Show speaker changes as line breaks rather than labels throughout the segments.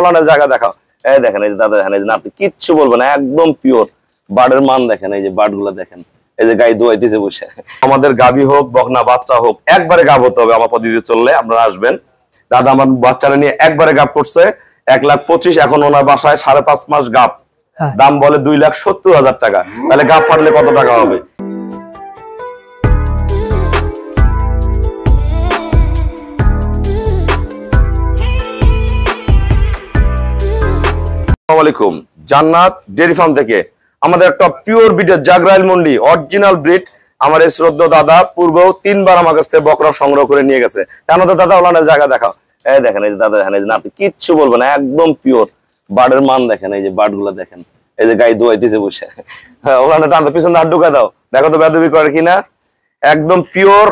জায়গা দেখাও। এই দেখেন, এই যে দাদা দেখেন, এই যে আপনি কিচ্ছু বলবেন না, একদম পিওর বার্ডের মান দেখেন, এই যে বার্ড গুলা দেখেন, এই যে গায়ে দোয়াইতেছে বসে। আমাদের গাভী হোক বকনা বাচ্চা হোক একবারে গাভ হতে হবে আমার পদ্ধতি চললে। আপনারা আসবেন, দাদা আমার বাচ্চারা নিয়ে একবারে গাভ করছে 1,25,000, এখন ওনার বাসায় 5.5 মাস গাভ, দাম বলে 2,70,000 টাকা। তাহলে গাভ ফাটলে কত টাকা হবে? আসসালামু আলাইকুম, জান্নাত ডেয়ারি ফার্ম থেকে আমাদের একটা পিওর ব্রিডের জাগরাইল মন্ডি অরিজিনাল ব্রিড আমার এই শ্রদ্ধেয় দাদা পূর্বেও 3 বার আমার কাছ থেকে বকরা সংগ্রহ করে নিয়ে গেছে। কেন তো দাদা ওলানের জায়গা দেখাও। এই দেখেন, এই যে দাদা দেখেন, এই যে আপনি কিচ্ছু বলবেন না, একদম পিওর বার্ডের মান দেখেন, এই যে বার্ড গুলা দেখেন, এই যে গায়ে দোয়াইতেছে বসে। ওলানের টানতে পিছনে হাত ঢুকা দাও, দেখো তো বেদবি করে কিনা। একদম পিওর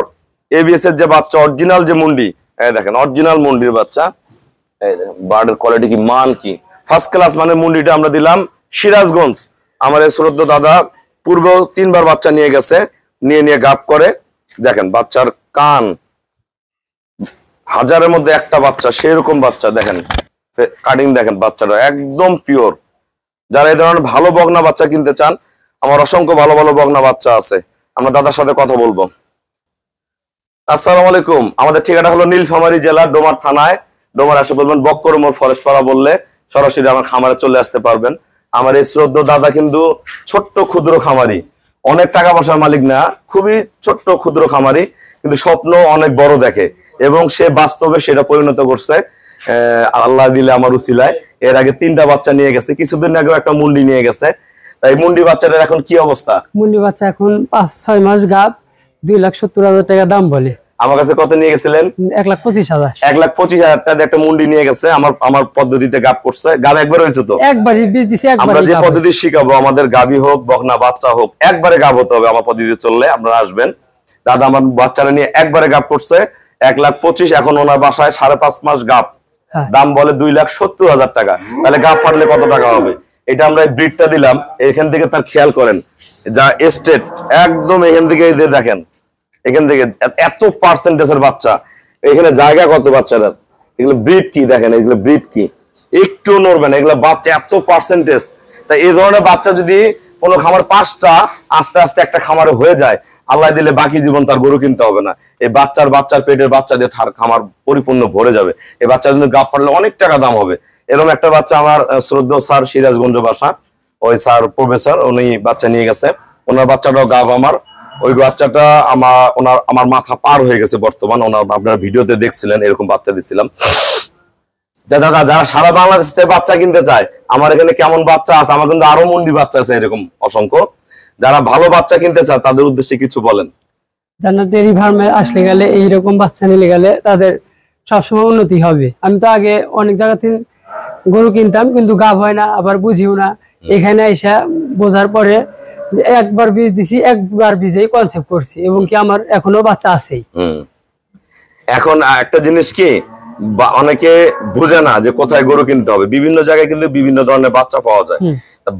এবিএস এর যে বাচ্চা, অরিজিনাল যে মুন্ডি, এই দেখেন অরিজিনাল মুন্ডির বাচ্চা। এই দেখেন বার্ডের কোয়ালিটি কি, মান কি, ফার্স্ট ক্লাস মানের মুন্ডিটা আমরা দিলাম সিরাজগঞ্জ। আমার এই শ্রদ্ধেয় দাদা পূর্বেও 3 বার বাচ্চা নিয়ে গেছে, নিয়ে গাপ করে। দেখেন বাচ্চার কান, হাজারের মধ্যে একটা বাচ্চা, সেরকম বাচ্চা দেখেন, কাটিং দেখেন, বাচ্চাটা একদম পিওর। যারা এই ধরনের ভালো বকনা বাচ্চা কিনতে চান, আমার অসংখ্য ভালো ভালো বকনা বাচ্চা আছে, আমরা দাদার সাথে কথা বলবো। আসসালামু আলাইকুম, আমাদের ঠিকানা হলো নীলফামারী জেলা ডোমার থানায়। ডোমার আসে বলবেন বক্কর মোড় ফরেশপাড়া বললে সরাসরি আমার খামারে চলে আসতে পারবেন। আমার এই শ্রদ্ধেয় দাদা কিন্তু ছোট্ট ক্ষুদ্র খামারি, অনেক টাকা পয়সার মালিক না, খুবই ছোট্ট ক্ষুদ্র খামারি, কিন্তু স্বপ্ন অনেক বড় দেখে এবং সে বাস্তবে সেটা পরিণত করছে আল্লাহ দিলে আমার উসিলায়। এর আগে 3টা বাচ্চা নিয়ে গেছে, কিছুদিন আগে একটা মুন্ডি নিয়ে গেছে। তাই মুন্ডি বাচ্চাটার এখন কি অবস্থা? মুন্ডি বাচ্চা এখন 5-6 মাস গাব, 2,70,000 টাকা দাম বলে। আমার কাছে কত নিয়ে গেছিলেন? 1,25,000। 1,25,000 টাকা একটা মুন্ডি নিয়ে গেছে। আমার পদ্ধতিতে গাব করছে। গাব একবার হয়েছে তো? একবারই বীজ দিছে, একবারই। আমরা যে পদ্ধতি শিখাবো, আমাদের গাবি হোক বকনা বাচ্চা হোক একবারে গাব হতে হবে আমার পদ্ধতি চললে। আপনারা আসবেন, দাদা আমার বাচ্চারা নিয়ে একবারে গাব করছে 1,25,000, এখন ওনার বাসায় 5.5 মাস গাব, দাম বলে 2,70,000 টাকা। তাহলে গাব ফাটলে কত টাকা হবে? এটা আমরা ব্রিডটা দিলাম, এখান থেকে তার খেয়াল করেন, যা এস্টেট একদম এখান থেকে দেখেন, এখান থেকে এত পার্সেন্টেজের বাচ্চা, এখানে জায়গা কত বাচ্চাটার, এগুলো ব্রিড কি দেখেন, এগুলো ব্রিড কি, একটু নড়বেন, এগুলো বাচ্চা এত পার্সেন্টেজ। তাই এই ধরনের বাচ্চা যদি কোনো খামার 5টা আস্তে আস্তে একটা খামারে হয়ে যায়, আল্লাহ দিলে বাকি জীবন তার গরু কিনতে হবে না। এই বাচ্চার পেটের বাচ্চা দিয়ে তার খামার পরিপূর্ণ ভরে যাবে। এই বাচ্চা কিন্তু গাব পারলে অনেক টাকা দাম হবে। এরকম একটা বাচ্চা আমার শ্রদ্ধেয় স্যার সিরাজগঞ্জ বাসা, ওই স্যার প্রফেসর, উনি বাচ্চা নিয়ে গেছে, ওনার বাচ্চাটাও গাব আমার। ওই বাচ্চাটা আমার মাথা পার হয়ে গেছে বর্তমান। আপনারা ভিডিওতে দেখছিলেন, এরকম বাচ্চা দিচ্ছিলাম। দাদা যারা সারা বাংলাদেশ থেকে বাচ্চা কিনতে চায়, আমার এখানে কেমন বাচ্চা আছে, আমার কিন্তু আরো মুন্ডি বাচ্চা আছে এরকম অসংখ্য। যারা ভালো বাচ্চা কিনতে চায় তাদের উদ্দেশ্যে কিছু বলেন। জান্নাত ডেয়ারি ফার্মে আসলে গেলে, এইরকম বাচ্চা নিলে গেলে তাদের সবসময় উন্নতি হবে। আমি তো আগে অনেক জায়গা থেকে গরু কিনতাম, কিন্তু গাব হয় না, আবার বুঝিও না। এখানে এসে বোঝার পরে যে একবার বীজ দিছি, একবার বীজেই কনসেপ্ট করছি, এবং কি আমার এখনো বাচ্চা আছেই। এখন একটা জিনিস কি, অনেকে বুঝে না যে কোথায় গরু কিনতে হবে। বিভিন্ন জায়গায় কিন্তু বিভিন্ন ধরনের বাচ্চা পাওয়া যায়,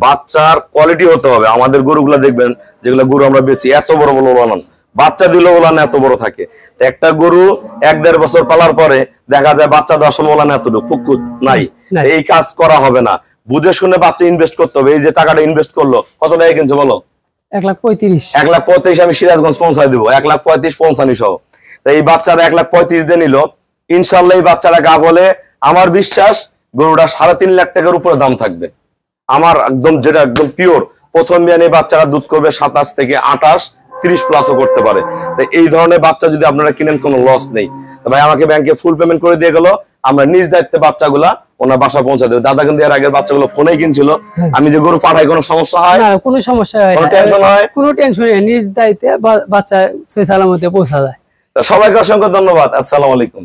বাচ্চার কোয়ালিটি হতে হবে। আমাদের গরুগুলা দেখবেন, যেগুলো গরু আমরা বেশি এত বড় বড় ওলান, বাচ্চা দিলে ওলান এত বড় থাকে। একটা গরু 1-1.5 বছর পালার পরে দেখা যায় বাচ্চা দেওয়ার সময় ওলান এতটুকু ফুকুত নাই। এই কাজ করা হবে না, বুঝে শুনে বাচ্চা ইনভেস্ট করতে হবে। এই যে টাকাটা ইনভেস্ট করলো, কত টাকা কিনছে বলো? 1,35,000। 1,35,000 আমি সিরাজগঞ্জ পৌঁছায় দিব, 1,35,000 পৌঁছানি সহ। এই বাচ্চারা 1,35,000 দিয়ে নিল, ইনশাল্লাহ এই বাচ্চারা গাব হলে আমার বিশ্বাস গরুটা 3.5 লাখ টাকার উপরে দাম থাকবে। আমার একদম যেটা একদম পিওর প্রথম বিয়ানে বাচ্চারা দুধ করবে 27 থেকে 28, 30 প্লাসও করতে পারে। এই ধরনের বাচ্চা যদি আপনারা কিনেন, কোনো লস নেই। ভাই আমাকে ব্যাংকে ফুল পেমেন্ট করে দিয়ে গেল, আমরা নিজ দায়িত্বে বাচ্চাগুলা ওনার বাসা পৌঁছা দেব। দাদা কিন্তু এর আগের বাচ্চাগুলো ফোনেই কিনছিল। আমি যে গরু পাঠাই, কোনো সমস্যা হয় না? কোনো সমস্যা হয় না, কোনো টেনশন হয়? কোনো টেনশন নেই, নিজ দায়িত্বে বাচ্চা সহি সালামতে পৌঁছা যায়। সবাইকে অসংখ্য ধন্যবাদ। আসসালামু আলাইকুম।